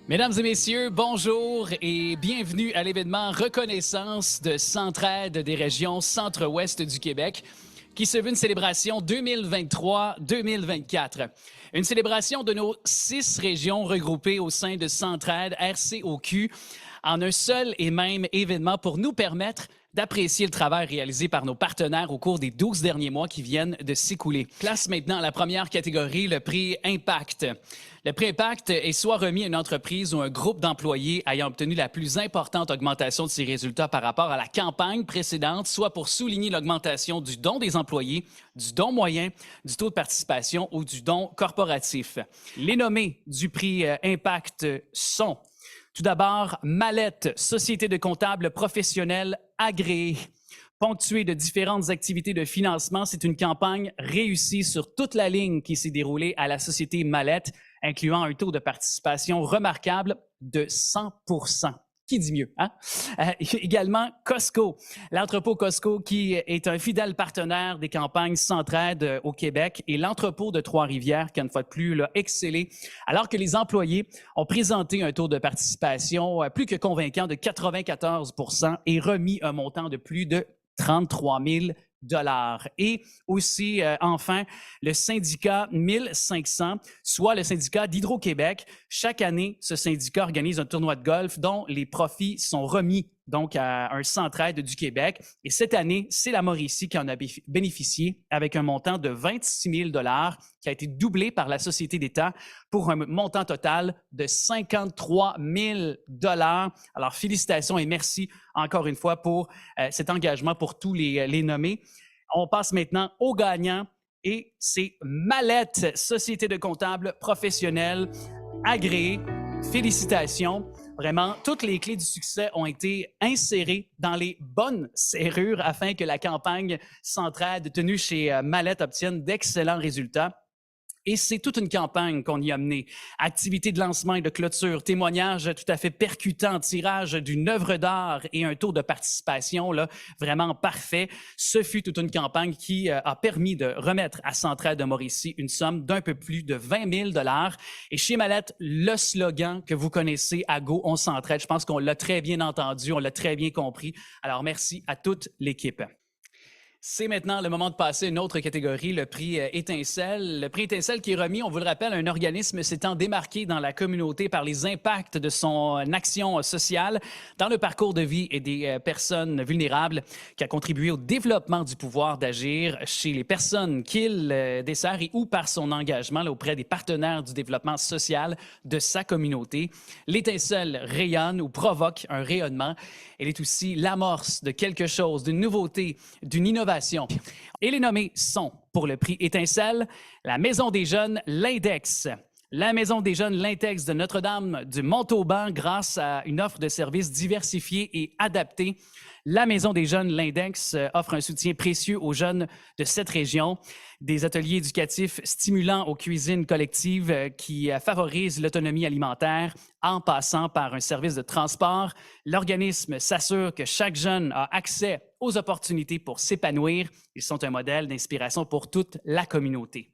Mesdames et messieurs, bonjour et bienvenue à l'événement Reconnaissance de Centraide des régions centre-ouest du Québec, qui se veut une célébration 2023-2024. Une célébration de nos 6 régions regroupées au sein de Centraide RCOQ en un seul et même événement pour nous permettre d'apprécier le travail réalisé par nos partenaires au cours des 12 derniers mois qui viennent de s'écouler. Place maintenant à la première catégorie, le prix Impact. Le prix Impact est soit remis à une entreprise ou un groupe d'employés ayant obtenu la plus importante augmentation de ses résultats par rapport à la campagne précédente, soit pour souligner l'augmentation du don des employés, du don moyen, du taux de participation ou du don corporatif. Les nommés du prix Impact sont tout d'abord Mallette, société de comptables professionnels agréée. Ponctuée de différentes activités de financement, c'est une campagne réussie sur toute la ligne qui s'est déroulée à la société Mallette, incluant un taux de participation remarquable de 100 %. Qui dit mieux, hein? Également, Costco, l'entrepôt Costco qui est un fidèle partenaire des campagnes Centraide au Québec et l'entrepôt de Trois-Rivières qui, une fois de plus, l'a excellé, alors que les employés ont présenté un taux de participation plus que convaincant de 94 % et remis un montant de plus de 33 000 $. Et aussi, enfin, le syndicat 1500, soit le syndicat d'Hydro-Québec. Chaque année, ce syndicat organise un tournoi de golf dont les profits sont remis donc à un Centraide du Québec. Et cette année, c'est la Mauricie qui en a bénéficié avec un montant de 26 000 $ qui a été doublé par la Société d'État pour un montant total de 53 000 $. Alors, félicitations et merci encore une fois pour cet engagement pour tous les nommés. On passe maintenant aux gagnants et c'est Mallette, société de comptables professionnels agréée. Félicitations. Vraiment, toutes les clés du succès ont été insérées dans les bonnes serrures afin que la campagne Centraide tenue chez Mallette obtienne d'excellents résultats. Et c'est toute une campagne qu'on y a menée. Activités de lancement et de clôture, témoignages tout à fait percutants, tirage d'une œuvre d'art et un taux de participation là, vraiment parfait. Ce fut toute une campagne qui a permis de remettre à Centraide de Mauricie une somme d'un peu plus de 20 000 $. Et chez Mallette, le slogan que vous connaissez, à Go, on s'entraide, je pense qu'on l'a très bien entendu, on l'a très bien compris. Alors merci à toute l'équipe. C'est maintenant le moment de passer à une autre catégorie, le prix Étincelle. Le prix Étincelle qui est remis, on vous le rappelle, à un organisme s'étant démarqué dans la communauté par les impacts de son action sociale dans le parcours de vie et des personnes vulnérables, qui a contribué au développement du pouvoir d'agir chez les personnes qu'il dessert et ou par son engagement là, auprès des partenaires du développement social de sa communauté. L'Étincelle rayonne ou provoque un rayonnement. Elle est aussi l'amorce de quelque chose, d'une nouveauté, d'une innovation. Et les nommés sont, pour le prix Étincelle, la Maison des Jeunes L'Index. La Maison des Jeunes L'Index de Notre-Dame du Montauban, grâce à une offre de services diversifiée et adaptée. La Maison des Jeunes L'Index offre un soutien précieux aux jeunes de cette région. Des ateliers éducatifs stimulants aux cuisines collectives qui favorisent l'autonomie alimentaire en passant par un service de transport. L'organisme s'assure que chaque jeune a accès aux opportunités pour s'épanouir. Ils sont un modèle d'inspiration pour toute la communauté.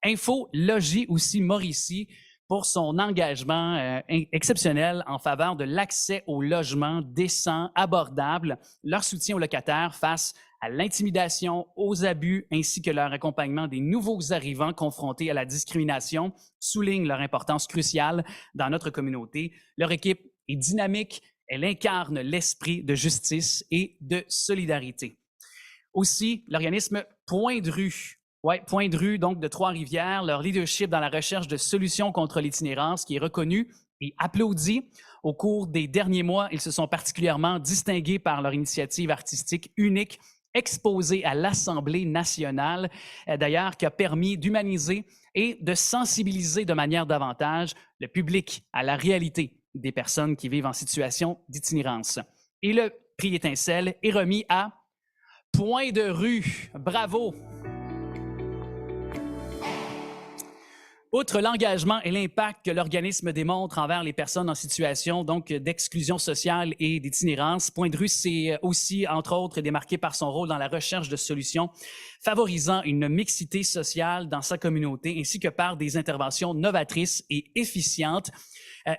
Info Logis aussi Mauricie pour son engagement exceptionnel en faveur de l'accès au logement décent, abordable, leur soutien aux locataires face à l'intimidation, aux abus, ainsi que leur accompagnement des nouveaux arrivants confrontés à la discrimination, souligne leur importance cruciale dans notre communauté. Leur équipe est dynamique, elle incarne l'esprit de justice et de solidarité. Aussi, l'organisme Point de rue. Oui, Point de rue, donc de Trois-Rivières, leur leadership dans la recherche de solutions contre l'itinérance qui est reconnu et applaudi. Au cours des derniers mois, ils se sont particulièrement distingués par leur initiative artistique unique exposée à l'Assemblée nationale, d'ailleurs, qui a permis d'humaniser et de sensibiliser de manière davantage le public à la réalité des personnes qui vivent en situation d'itinérance. Et le prix Étincelle est remis à Point de rue. Bravo! Outre l'engagement et l'impact que l'organisme démontre envers les personnes en situation d'exclusion sociale et d'itinérance, Point de rue s'est aussi, entre autres, démarqué par son rôle dans la recherche de solutions favorisant une mixité sociale dans sa communauté, ainsi que par des interventions novatrices et efficientes.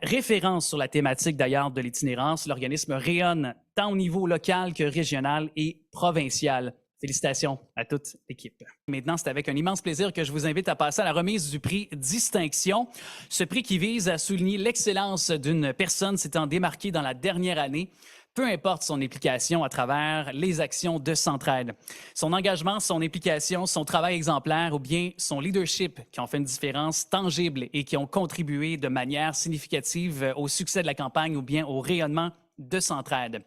Référence sur la thématique d'ailleurs de l'itinérance, l'organisme rayonne tant au niveau local que régional et provincial. Félicitations à toute l'équipe. Maintenant, c'est avec un immense plaisir que je vous invite à passer à la remise du prix Distinction. Ce prix qui vise à souligner l'excellence d'une personne s'étant démarquée dans la dernière année, peu importe son implication à travers les actions de Centraide. Son engagement, son implication, son travail exemplaire ou bien son leadership qui ont fait une différence tangible et qui ont contribué de manière significative au succès de la campagne ou bien au rayonnement de Centraide.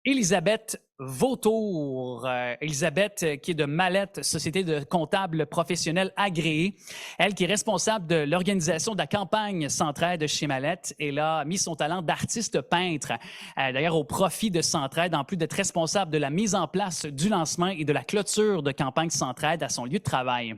Élisabeth Vautour. Élisabeth, qui est de Mallette, société de comptables professionnels agréés. Elle qui est responsable de l'organisation de la campagne Centraide chez Mallette. Elle a mis son talent d'artiste peintre, d'ailleurs au profit de Centraide, en plus d'être responsable de la mise en place du lancement et de la clôture de campagne Centraide à son lieu de travail.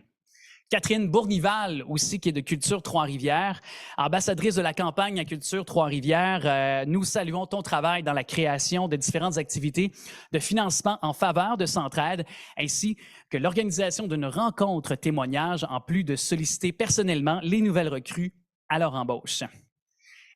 Catherine Bournival, aussi, qui est de Culture Trois-Rivières, ambassadrice de la campagne à Culture Trois-Rivières. Nous saluons ton travail dans la création de différentes activités de financement en faveur de Centraide, ainsi que l'organisation d'une rencontre témoignage, en plus de solliciter personnellement les nouvelles recrues à leur embauche.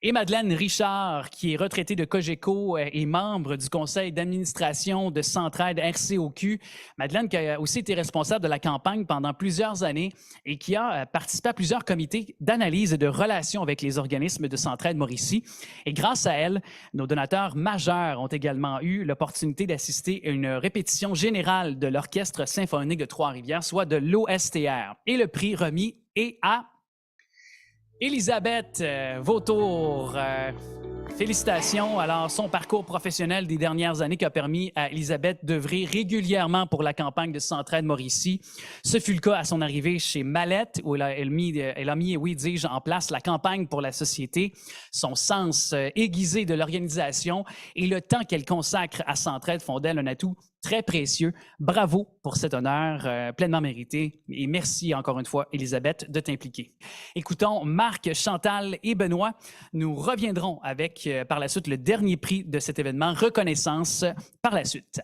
Et Madeleine Richard, qui est retraitée de Cogeco et membre du conseil d'administration de Centraide RCOQ. Madeleine qui a aussi été responsable de la campagne pendant plusieurs années et qui a participé à plusieurs comités d'analyse et de relations avec les organismes de Centraide Mauricie. Et grâce à elle, nos donateurs majeurs ont également eu l'opportunité d'assister à une répétition générale de l'Orchestre symphonique de Trois-Rivières, soit de l'OSTR. Et le prix remis est à Élisabeth Vautour. Félicitations. Alors, son parcours professionnel des dernières années qui a permis à Élisabeth d'œuvrer régulièrement pour la campagne de Centraide Mauricie. Ce fut le cas à son arrivée chez Mallette, où elle a mis, oui, dis-je, en place la campagne pour la société, son sens aiguisé de l'organisation et le temps qu'elle consacre à Centraide font d'elle un atout très précieux. Bravo pour cet honneur pleinement mérité et merci encore une fois, Élisabeth, de t'impliquer. Écoutons Marc, Chantal et Benoît. Nous reviendrons avec par la suite le dernier prix de cet événement, Reconnaissance, par la suite.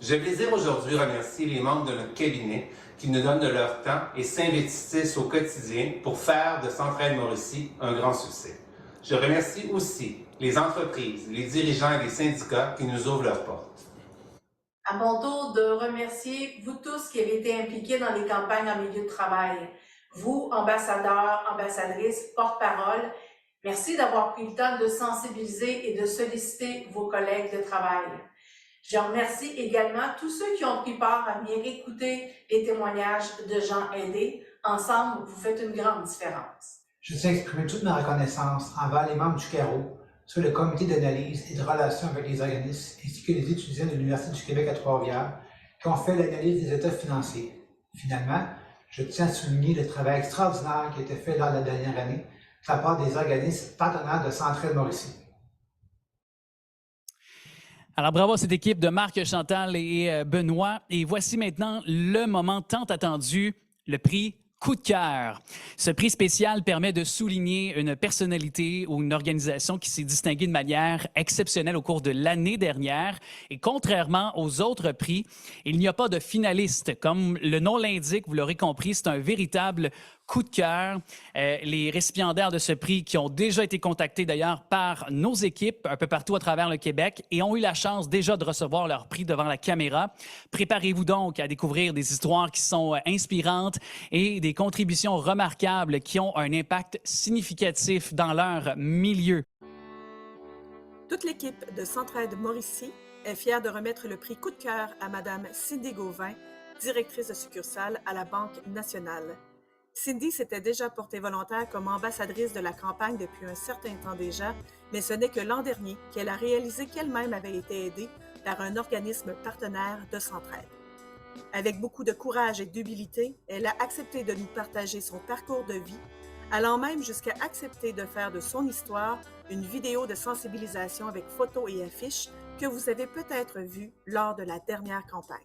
Je désire aujourd'hui remercier les membres de notre cabinet qui nous donnent de leur temps et s'investissent au quotidien pour faire de Centraide Mauricie un grand succès. Je remercie aussi les entreprises, les dirigeants et les syndicats qui nous ouvrent leurs portes. À mon tour de remercier vous tous qui avez été impliqués dans les campagnes en milieu de travail. Vous, ambassadeurs, ambassadrices, porte-parole, merci d'avoir pris le temps de sensibiliser et de solliciter vos collègues de travail. Je remercie également tous ceux qui ont pris part à venir écouter les témoignages de gens aidés. Ensemble, vous faites une grande différence. Je tiens à exprimer toute ma reconnaissance envers les membres du CARO, sur le comité d'analyse et de relations avec les organismes, ainsi que les étudiants de l'Université du Québec à Trois-Rivières, qui ont fait l'analyse des états financiers. Finalement, je tiens à souligner le travail extraordinaire qui a été fait lors de la dernière année de la part des organismes partenaires de Centraide Mauricie. Alors, bravo à cette équipe de Marc, Chantal et Benoît. Et voici maintenant le moment tant attendu, le prix Coup de cœur. Ce prix spécial permet de souligner une personnalité ou une organisation qui s'est distinguée de manière exceptionnelle au cours de l'année dernière. Et contrairement aux autres prix, il n'y a pas de finaliste. Comme le nom l'indique, vous l'aurez compris, c'est un véritable coup de cœur. Les récipiendaires de ce prix qui ont déjà été contactés d'ailleurs par nos équipes un peu partout à travers le Québec et ont eu la chance déjà de recevoir leur prix devant la caméra. Préparez-vous donc à découvrir des histoires qui sont inspirantes et des contributions remarquables qui ont un impact significatif dans leur milieu. Toute l'équipe de Centraide Mauricie est fière de remettre le prix Coup de cœur à Mme Cindy Gauvin, directrice de succursale à la Banque nationale. Cindy s'était déjà portée volontaire comme ambassadrice de la campagne depuis un certain temps déjà, mais ce n'est que l'an dernier qu'elle a réalisé qu'elle-même avait été aidée par un organisme partenaire de Centraide. Avec beaucoup de courage et d'humilité, elle a accepté de nous partager son parcours de vie, allant même jusqu'à accepter de faire de son histoire une vidéo de sensibilisation avec photos et affiches que vous avez peut-être vues lors de la dernière campagne.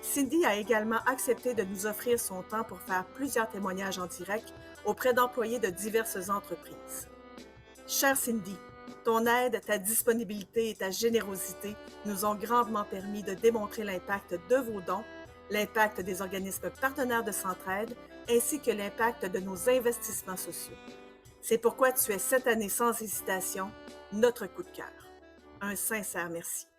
Cindy a également accepté de nous offrir son temps pour faire plusieurs témoignages en direct auprès d'employés de diverses entreprises. Chère Cindy, ton aide, ta disponibilité et ta générosité nous ont grandement permis de démontrer l'impact de vos dons, l'impact des organismes partenaires de Centraide, ainsi que l'impact de nos investissements sociaux. C'est pourquoi tu es cette année sans hésitation notre coup de cœur. Un sincère merci.